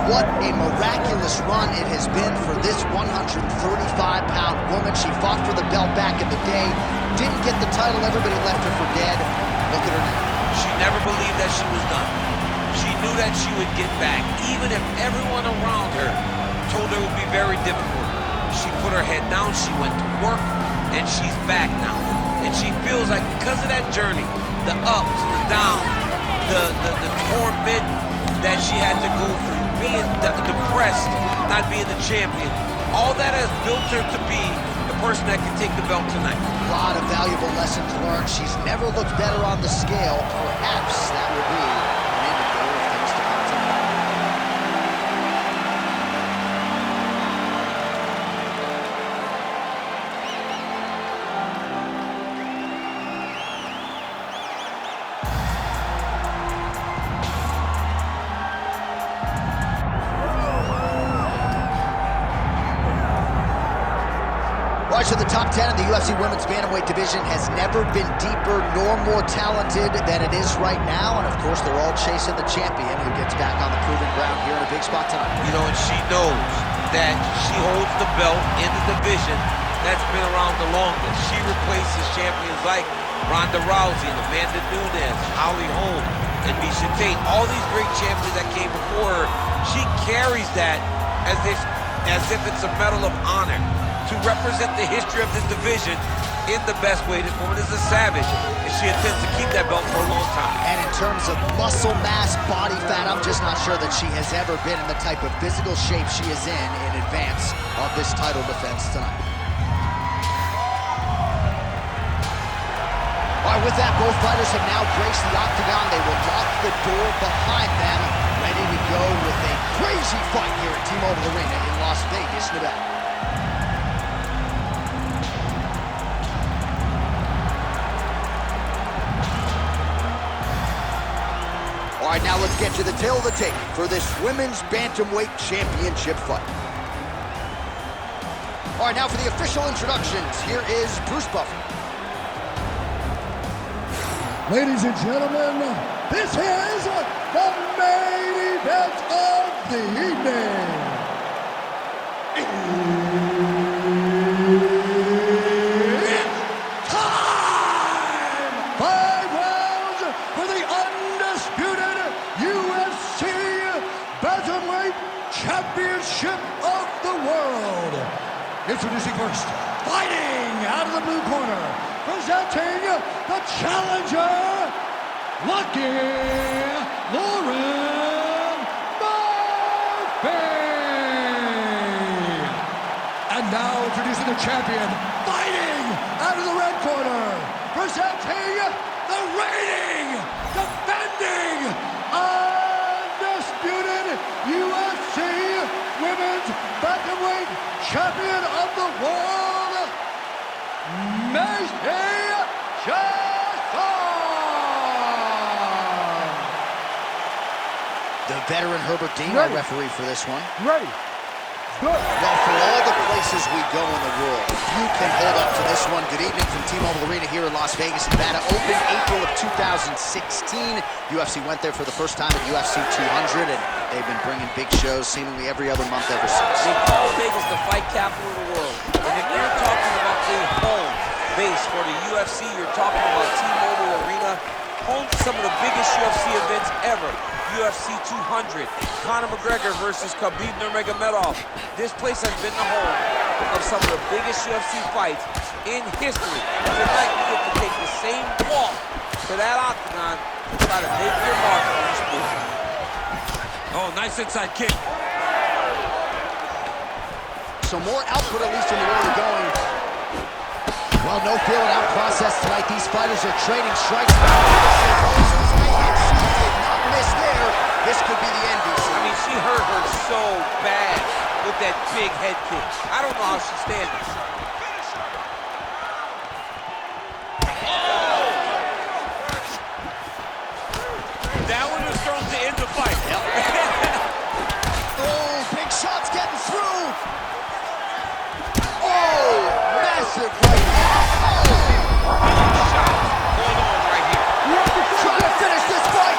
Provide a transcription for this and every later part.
what a miraculous run it has been for this 135-pound woman. She fought for the belt back in the day, didn't get the title, everybody left her for dead. Look at her now. She never believed that she was done. She knew that she would get back, even if everyone around her told her it would be very difficult. She put her head down, she went to work, and she's back now. And she feels like because of that journey, the ups, the downs, the torment that she had to go through, being depressed, not being the champion, all that has built her to be the person that can take the belt tonight. A lot of valuable lessons learned. She's never looked better on the scale. Perhaps that will be an indicator of things to come tonight. So the top 10 in the UFC Women's Bantamweight division has never been deeper nor more talented than it is right now. And of course, they're all chasing the champion who gets back on the proving ground here in a big spot tonight. You know, and she knows that she holds the belt in the division that's been around the longest. She replaces champions like Ronda Rousey and Amanda Nunes, Holly Holm, and Miesha Tate. All these great champions that came before her, she carries that as if it's a medal of honor, to represent the history of this division in the best way. This woman is a savage, and she intends to keep that belt for a long time. And in terms of muscle mass, body fat, I'm just not sure that she has ever been in the type of physical shape she is in advance of this title defense tonight. All right, with that, both fighters have now graced the octagon. They will lock the door behind them, ready to go with a crazy fight here at T-Mobile Arena in Las Vegas, Nevada. All right, now let's get to the tail of the tape for this Women's Bantamweight Championship fight. All right, now for the official introductions, here is Bruce Buffer. Ladies and gentlemen, this is the main event of the evening. It's time! 5 rounds for the undisputed UFC Bantamweight Championship of the world. Introducing first, fighting out of the blue corner, presenting the challenger, Lucky Lauren Murphy. And now introducing the champion, fighting out of the red corner, presenting the reigning, defending, undisputed UFC Women's Bantamweight Champion of the world, Macy. The veteran Herbert Dean, our referee for this one. Ready. Good. Well, for all the places we go in the world, you can hold up to this one. Good evening from T-Mobile Arena here in Las Vegas, Nevada. Opened April of 2016. UFC went there for the first time at UFC 200, and they've been bringing big shows seemingly every other month ever since. They call Vegas the fight capital of the world. And if you're talking about the home base for the UFC, you're talking about T-Mobile Arena, home to some of the biggest UFC events ever. UFC 200, Conor McGregor versus Khabib Nurmagomedov. This place has been the home of some of the biggest UFC fights in history. Tonight you get to take the same walk to that octagon to try to make your mark on the sport. Oh, nice inside kick. So more output, at least in the early going. Well, no feeling out process tonight. These fighters are trading strikes. This could be the end, BC. I mean, she hurt her so bad with that big head kick. I don't know how she's standing. Oh! That one was thrown to end the fight. Yep. Oh, big shots getting through. Oh, massive right hand. Oh. Shots going on right here. Trying to finish this fight.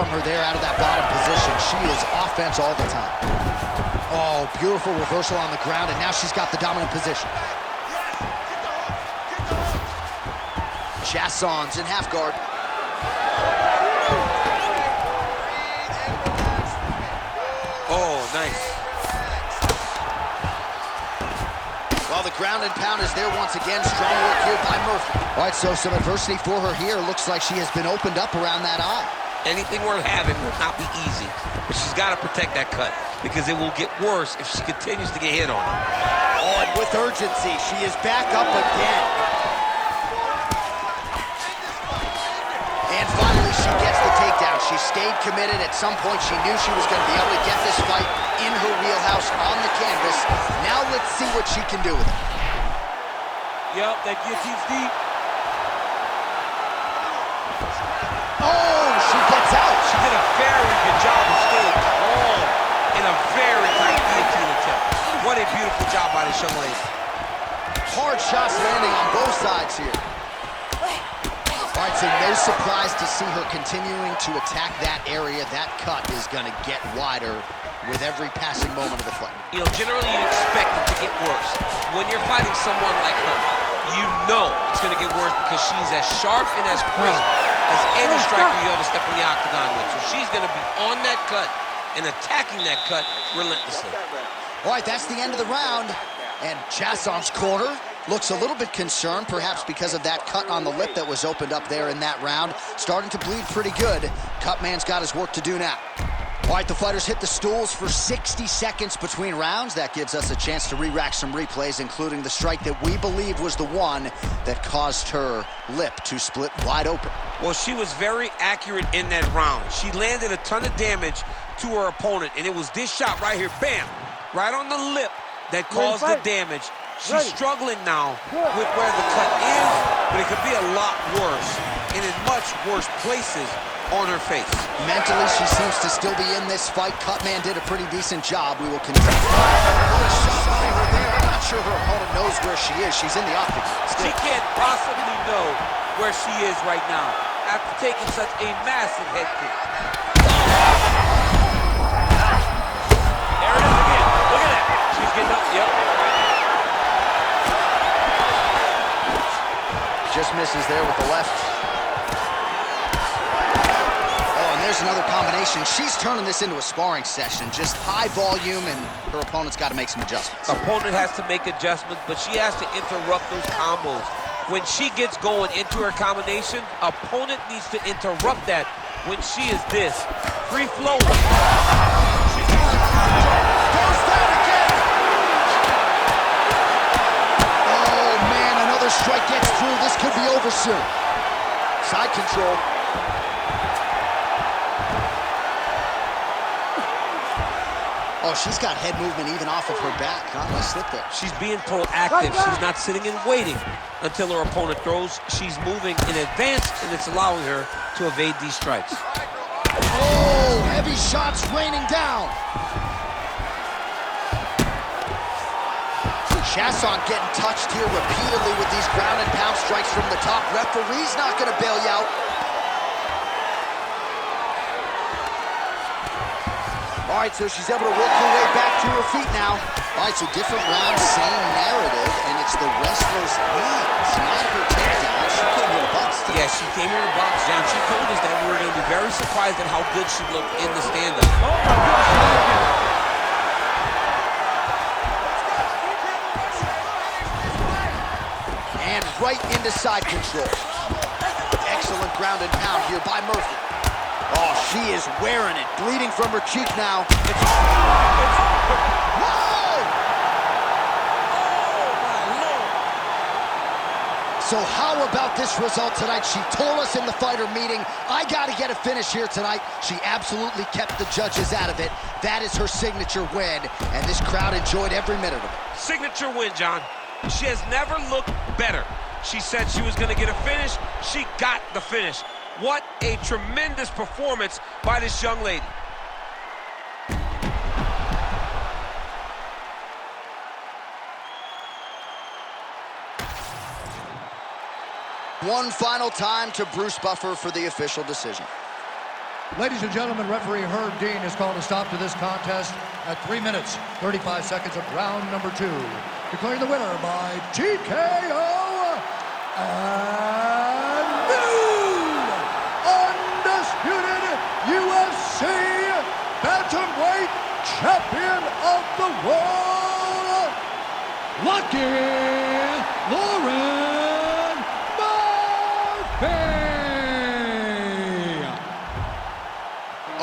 from her there out of that bottom position. She is offense all the time. Oh, beautiful reversal on the ground, and now she's got the dominant position. Chiasson's in half guard. Oh, nice. Well, the ground and pound is there once again. Strong work here by Murphy. All right, so some adversity for her here. Looks like she has been opened up around that eye. Anything worth having will not be easy, but she's got to protect that cut because it will get worse if she continues to get hit on it. Oh, and with urgency, she is back up again. And finally, she gets the takedown. She stayed committed. At some point, she knew she was going to be able to get this fight in her wheelhouse on the canvas. Now let's see what she can do with it. Yep, that guillotine's deep. Oh, she gets out. She did a very good job of staying calm in a very tight guillotine attempt. What a beautiful job by this young lady. Hard shots landing on both sides here. All right, so no surprise to see her continuing to attack that area. That cut is going to get wider with every passing moment of the fight. You know, generally you expect it to get worse. When you're fighting someone like her, you know it's going to get worse because she's as sharp and as crisp as any striker you ever step in the octagon with. So she's going to be on that cut and attacking that cut relentlessly. All right, that's the end of the round. And Chiasson's corner looks a little bit concerned, perhaps because of that cut on the lip that was opened up there in that round. Starting to bleed pretty good. Cutman's got his work to do now. All right, the fighters hit the stools for 60 seconds between rounds. That gives us a chance to re-rack some replays, including the strike that we believe was the one that caused her lip to split wide open. Well, she was very accurate in that round. She landed a ton of damage to her opponent, and it was this shot right here, bam, right on the lip that caused the damage. She's struggling now with where the cut is, but it could be a lot worse and in much worse places on her face. Mentally, she seems to still be in this fight. Cutman did a pretty decent job. We will continue. I'm not sure her opponent knows where she is. She's in the octagon. She can't possibly know where she is right now after taking such a massive head kick. There it is again. Look at that. She's getting up. Yep. Just misses there with the left. Oh, and there's another combination. She's turning this into a sparring session. Just high volume, and her opponent's got to make some adjustments. Opponent has to make adjustments, but she has to interrupt those combos. When she gets going into her combination, opponent needs to interrupt that when she is this. Free flow. Strike gets through. This could be over soon. Side control. Oh, she's got head movement even off of her back. Not a slip there. She's being proactive. She's not sitting and waiting until her opponent throws. She's moving in advance, and it's allowing her to evade these strikes. Oh, heavy shots raining down. Chiasson getting touched here repeatedly with these ground and pound strikes from the top. Referee's not going to bail you out. All right, so she's able to work her way back to her feet now. All right, so different rounds, same narrative, and it's the wrestler's hands, not her takedown. She came here to box. Yeah, she came here to box, John. She told us that we were going to be very surprised at how good she looked in the stand-up. Oh, my goodness. And right into side control. Excellent ground and pound here by Murphy. Oh, she is wearing it. Bleeding from her cheek now. Whoa! So how about this result tonight? She told us in the fighter meeting, I got to get a finish here tonight. She absolutely kept the judges out of it. That is her signature win, and this crowd enjoyed every minute of it. Signature win, John. She has never looked better. She said she was going to get a finish. She got the finish. What a tremendous performance by this young lady. One final time to Bruce Buffer for the official decision. Ladies and gentlemen, referee Herb Dean has called a stop to this contest at 3 minutes, 35 seconds of round number 2. Declaring the winner by TKO and new undisputed UFC Bantamweight Champion of the World, Lucky Lauren Murphy!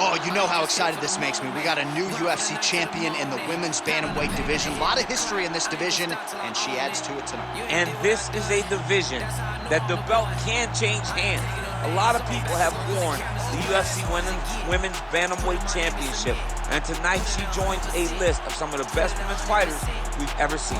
Oh, you know how excited this makes me. We got a new UFC champion in the women's bantamweight division. A lot of history in this division, and she adds to it tonight. And this is a division that the belt can change hands. A lot of people have worn the UFC Women's Bantamweight Championship, and tonight she joins a list of some of the best women's fighters we've ever seen.